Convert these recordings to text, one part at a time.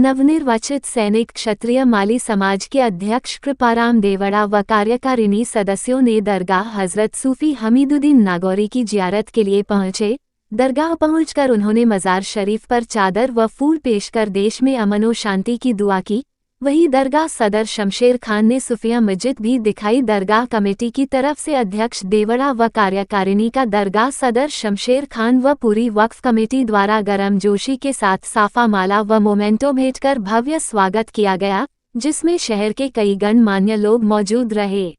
नवनिर्वाचित सैनिक क्षत्रिय माली समाज के अध्यक्ष कृपाराम देवड़ा व कार्यकारिणी सदस्यों ने दरगाह हजरत सूफी हमीदुद्दीन नागौरी की जियारत के लिए पहुंचे। दरगाह पहुंचकर उन्होंने मज़ार शरीफ पर चादर व फूल पेश कर देश में अमन व शांति की दुआ की। वहीं दरगाह सदर शमशेर खान ने सूफिया मस्जिद भी दिखाई। दरगाह कमेटी की तरफ से अध्यक्ष देवड़ा व कार्यकारिणी का दरगाह सदर शमशेर खान व पूरी वक्फ कमेटी द्वारा गर्मजोशी के साथ साफा माला व मोमेंटो भेंटकर भव्य स्वागत किया गया, जिसमें शहर के कई गणमान्य लोग मौजूद रहे।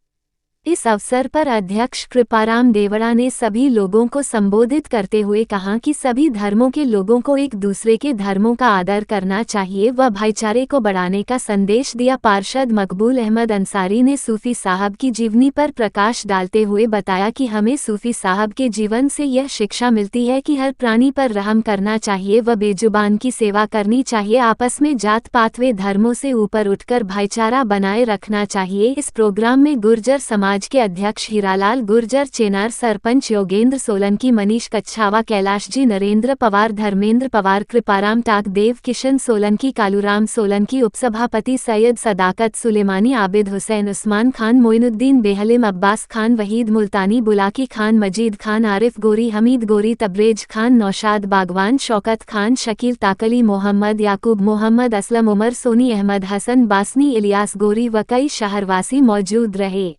इस अवसर पर अध्यक्ष कृपाराम देवड़ा ने सभी लोगों को संबोधित करते हुए कहा कि सभी धर्मों के लोगों को एक दूसरे के धर्मों का आदर करना चाहिए व भाईचारे को बढ़ाने का संदेश दिया। पार्षद मकबूल अहमद अंसारी ने सूफी साहब की जीवनी पर प्रकाश डालते हुए बताया कि हमें सूफी साहब के जीवन से यह शिक्षा मिलती है कि हर प्राणी पर रहम करना चाहिए व बेजुबान की सेवा करनी चाहिए। आपस में जात पात व धर्मों से ऊपर उठकर भाईचारा बनाए रखना चाहिए। इस प्रोग्राम में गुर्जर समाज के अध्यक्ष हीरालाल गुर्जर, चेनार सरपंच योगेंद्र सोलंकी, मनीष कच्छावा, कैलाश जी, नरेंद्र पवार, धर्मेंद्र पवार, कृपाराम टाक, देव किशन सोलंकी, कालूराम सोलंकी, उपसभापति सैयद सदाकत सुलेमानी, आबिद हुसैन, उस्मान खान, मोइनुद्दीन बेहलिम, अब्बास खान, वहीद मुल्तानी, बुलाकी खान, मजीद खान, आरिफ गोरी, हमीद गोरी, तबरेज खान, नौशाद बागवान, शौकत खान, शकील ताकली, मोहम्मद याकूब, मोहम्मद असलम, उमर सोनी, अहमद हसन बासनी, इलियास गोरी व कई शहरवासी मौजूद रहे।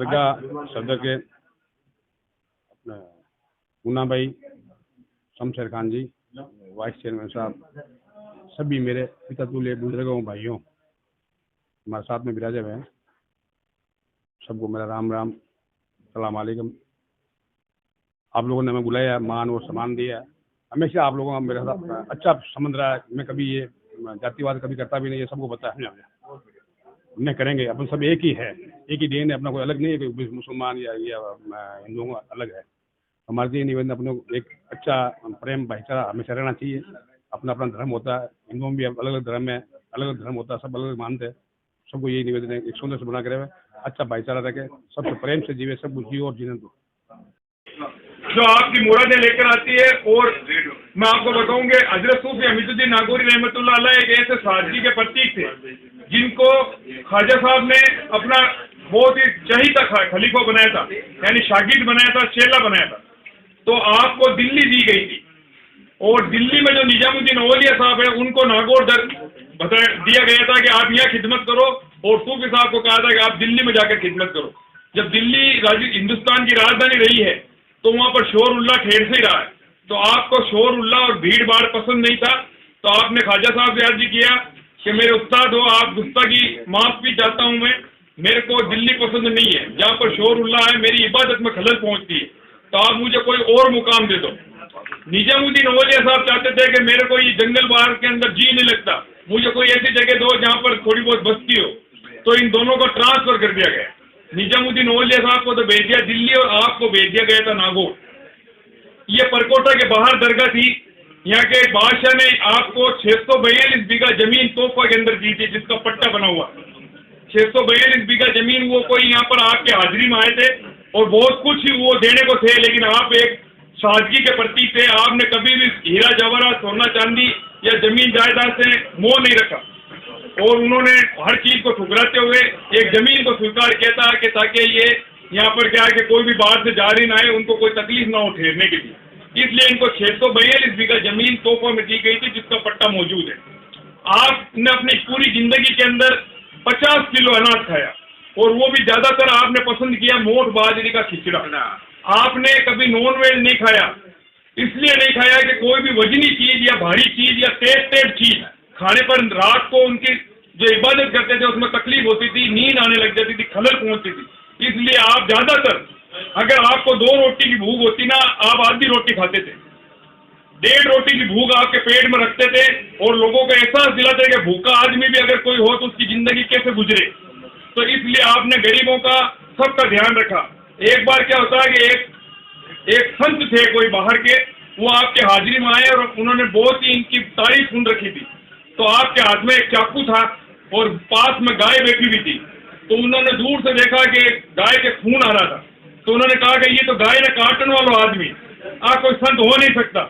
दरगाह सदर के अपने मुन्ना भाई, शमशेर खान जी, वाइस चेयरमैन साहब, सभी मेरे पिता तुल्य बुजुर्गों भाइयों हमारे साथ में विराजे हुए हैं, सबको मेरा राम राम, सलाम वालेकुम। आप लोगों ने हमें बुलाया, मान और सम्मान दिया। हमेशा आप लोगों का मेरे साथ अच्छा संबंध रहा है। मैं कभी ये जातिवाद कभी करता भी नहीं है, सबको पता है हमने करेंगे। अपन सब एक ही है, एक ही देन है, अपना कोई अलग नहीं है, कोई मुसलमान या हिंदुओं का अलग है। हमारे निवेदन अपने एक अच्छा प्रेम भाईचारा हमेशा रहना चाहिए। अपना अपना धर्म होता है, हिंदुओं में भी अलग अलग धर्म है, अलग अलग धर्म होता है, सब अलग अलग मानते हैं। सबको यही निवेदन है, एक सुंदर से बना के रहे, अच्छा भाईचारा रखे, सबसे प्रेम से जीवे, सब कुछ जियो और जीने दो। जो आपकी मुरादें लेकर आती है। और मैं आपको बताऊंगे, हजरत सूफी हमीदुद्दीन नागौरी रहमतुल्लाह अलैह एक ऐसे सादगी के प्रतीक थे जिनको ख्वाजा साहब ने अपना बहुत ही चहीता खलीफा बनाया था, यानी शागिर्द बनाया था, चेला बनाया था। तो आपको दिल्ली दी गई थी और दिल्ली में जो निजामुद्दीन औलिया साहब है उनको नागौर दिया गया था कि आप यहाँ खिदमत करो, और सूफी साहब को कहा था कि आप दिल्ली में जाकर खिदमत करो। जब दिल्ली हिंदुस्तान की राजधानी रही है तो वहाँ पर शोर उल्ला ठेर से ही रहा है। तो आपको शोर उल्ला और भीड़ भाड़ पसंद नहीं था, तो आपने ख्वाजा साहब से अर्जी किया कि मेरे उस्ताद हो, आप गुस्ताखी माफ भी चाहता हूँ मैं, मेरे को दिल्ली पसंद नहीं है, जहाँ पर शोर उल्ला है मेरी इबादत में खलल पहुँचती है, तो आप मुझे कोई और मुकाम दे दो। निजामुद्दीन औलिया साहब चाहते थे कि मेरे को ये जंगल बाहर के अंदर जी नहीं लगता, मुझे कोई ऐसी जगह दो जहाँ पर थोड़ी बहुत बस्ती हो। तो इन दोनों को ट्रांसफर कर दिया गया। निजामुद्दीन औलिया साहब को तो भेज दिया दिल्ली और आपको भेज दिया गया था नागौर। ये परकोटा के बाहर दरगाह थी। यहाँ के बादशाह ने आपको 642 बीघा जमीन तोहफा के अंदर दी थी, जिसका पट्टा बना हुआ। 642 बीघा जमीन वो कोई यहाँ पर आपके हाजिरी में आए थे और बहुत कुछ वो देने को थे, लेकिन आप एक सादगी के प्रतीक थे। आपने कभी भी हीरा जवाहरात, सोना चांदी या जमीन जायदाद से मोह नहीं रखा, और उन्होंने हर चीज को ठुकराते हुए एक जमीन को स्वीकार किया था कि ताकि ये यहाँ पर क्या है कि कोई भी बाहर से जारी ना आए, उनको कोई तकलीफ ना हो ठहरने के लिए। इसलिए इनको 642 बीघा जमीन तोहफा में दी गई थी, जिसका पट्टा मौजूद है। आपने अपनी पूरी जिंदगी के अंदर 50 किलो अनाज खाया, और वो भी ज्यादातर आपने पसंद किया मोठ बाजरी का खिचड़ा। आपने कभी नॉन वेज नहीं खाया, इसलिए नहीं खाया कि कोई भी वजनी चीज या भारी चीज या तेज चीज खाने पर रात को उनकी जो इबादत करते थे उसमें तकलीफ होती थी, नींद आने लग जाती थी, खलल पहुंचती थी। इसलिए आप ज्यादातर, अगर आपको 2 रोटी की भूख होती ना, आप आधी रोटी खाते थे, 1.5 रोटी की भूख आपके पेट में रखते थे, और लोगों को एहसास दिलाते कि भूखा आदमी भी अगर कोई हो तो उसकी जिंदगी कैसे गुजरे। तो इसलिए आपने गरीबों का, सबका ध्यान रखा। एक बार क्या होता है कि एक संत थे कोई बाहर के, वो आपके हाजिरी में आए और उन्होंने बहुत ही इनकी तारीफ सुन रखी थी। तो आपके हाथ में एक चाकू था और पास में गाय बैठी हुई थी, तो उन्होंने दूर से देखा कि गाय के खून आ रहा था। तो उन्होंने कहा कि ये तो गाय ने काटने वाला आदमी, कोई संत हो नहीं सकता।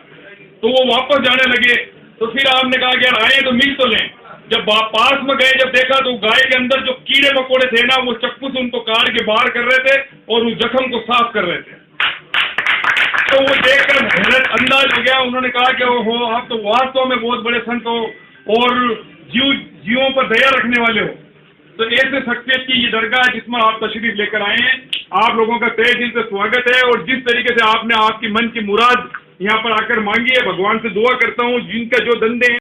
तो वो वापस जाने लगे। तो फिर आपने कहा कि यार आए तो मिल तो लें। जब पास में गए, जब देखा तो गाय के अंदर जो कीड़े मकोड़े थे ना, वो चक्कू से उनको काट के बाहर कर रहे थे और उस जख्म को साफ कर रहे थे। तो वो देखकर हैरत अंदाज हो गया। उन्होंने कहा कि ओहो, आप तो वास्तव में बहुत बड़े संत हो और जीवों पर दया रखने वाले हो। तो ऐसे शख्सियत की ये दरगाह है जिसमें आप तशरीफ लेकर आए हैं। आप लोगों का तहे दिल से स्वागत है, और जिस तरीके से आपने आपकी मन की मुराद यहाँ पर आकर मांगी है, भगवान से दुआ करता हूँ जिनका जो धंधे